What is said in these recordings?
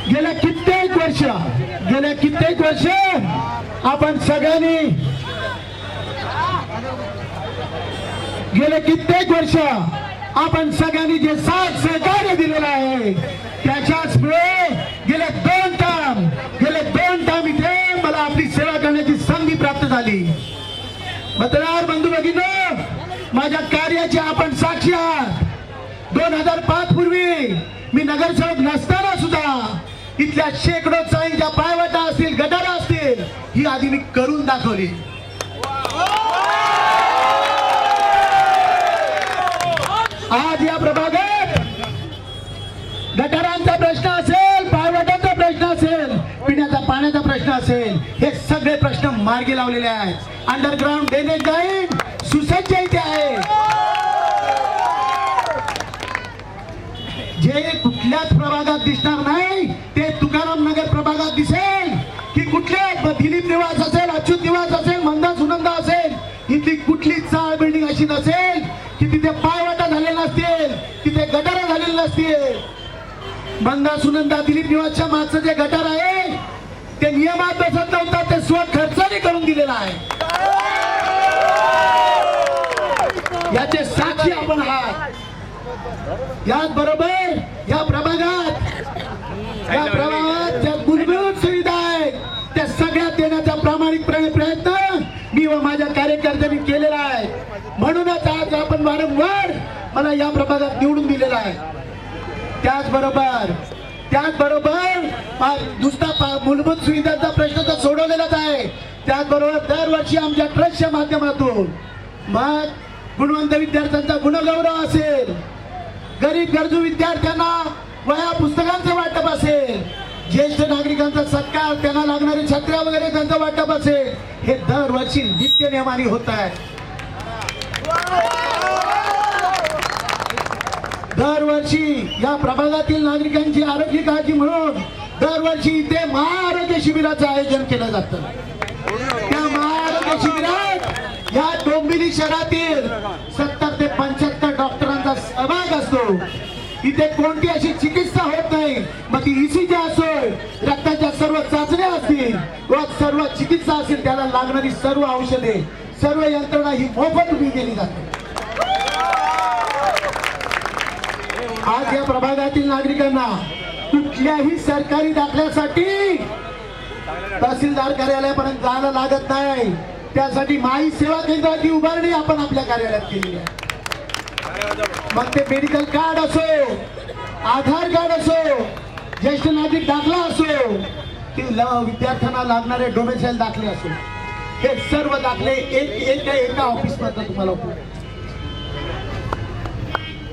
गेल्या कित्येक वर्ष आपण सगळ्यांनी जे साथ सहकार्य दिलेलं आहे त्याच्याचमुळे गेले दोन टर्म इथे मला आपली सेवा करण्याची संधी प्राप्त झाली. मतदार बंधू भगिनी, माझ्या कार्याची आपण साक्षी आहात. 2005 पूर्वी मी नगरसेवक नसताना सुद्धा इथल्या शेकडो चाळींच्या पायवाटा असतील, गटारा असतील, ही आधी मी करून दाखवली. आज या प्रभागात गटारांचा प्रश्न असेल, पायवाटांचा प्रश्न असेल, पिण्याचा पाण्याचा प्रश्न असेल, हे सगळे प्रश्न मार्गी लावलेले आहेत. अंडरग्राउंड ड्रेनेज लाईन सुसज्ज इथे आहे. जे कुठल्याच प्रभागात दिसणार नाही ते तुकाराम नगर प्रभागात दिसेल. की कुठल्या दिलीप निवास असेल, अच्युत निवास असेल, मंदा सुनंदा असेल, इथली कुठली चाळ बिल्डिंग अशी नसेल की तिथे पायवाटा झालेले नसतील, तिथे गटारा झालेले नसतील. मंदा सुनंदा दिलीप निवासच्या मागचं जे गटार आहे ते नियमात बसत नव्हता, ते स्वखर्चाने करून दिलेलं आहे. याचे साक्षी आपण आहात. याच बरोबर या प्रभागात ज्या मूलभूत सुविधा आहेत त्या सगळ्या देण्याचा प्रामाणिकपणे प्रयत्न मी व माझ्या कार्यकर्त्यांनी केलेला आहे. म्हणूनच आज आपण वारंवार मला या प्रभागात निवडून दिलेला आहे. त्याचबरोबर नुसता मूलभूत सुविधांचा प्रश्न तर सोडवलेलाच आहे. त्याचबरोबर दरवर्षी आमच्या ट्रस्टच्या माध्यमातून मग गुणवंत विद्यार्थ्यांचा गुणगौरव असेल, गरीब गरजू विद्यार्थ्यांना वह्या पुस्तकांचं वाटप असेल, ज्येष्ठ नागरिकांचा सत्कार, त्यांना लागणारी छत्र्या वगैरे त्यांचं वाटप असेल, हे दरवर्षी नित्य नियमाने होत आहे. दरवर्षी या प्रभागातील नागरिकांची आरोग्य काळजी म्हणून दरवर्षी इथे महाआरोग्य शिबिराचं आयोजन केलं जातं. त्या महाआरोग्य शिबिरात या डोंबिवली शहरातील 70 ते 75 डॉक्टरांचा सहभाग असतो. इथे कोणती अशी चिकित्सा होत नाही, मग ती ECG असो, रक्ताच्या सर्व चाचण्या असतील व सर्व चिकित्सा असेल, त्याला लागणारी सर्व औषधे, सर्व यंत्रणा ही मोफत उभी केली जाते. आज या प्रभागातील नागरिकांना कुठल्याही सरकारी दाखल्यासाठी तहसीलदार कार्यालयापर्यंत जायला लागत नाही. त्यासाठी माई सेवा केंद्राची उभारणी आपण आपल्या कार्यालयात केली आहे. मग ते मेडिकल कार्ड असो, आधार कार्ड असो, ज्येष्ठ नागरिक दाखला असो, की विद्यार्थ्यांना लागणारे डोमेसाईल दाखले असो, हे सर्व दाखले एका ऑफिस मध्ये तुम्हाला उपलब्ध.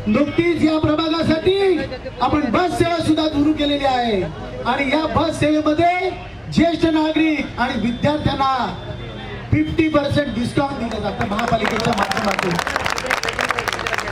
नुकतीच या प्रभागासाठी आपण बस सेवा सुद्धा सुरू केलेली आहे आणि या बस सेवेमध्ये ज्येष्ठ नागरिक आणि विद्यार्थ्यांना 50% डिस्काउंट दिलं जातं महापालिकेच्या माध्यमातून.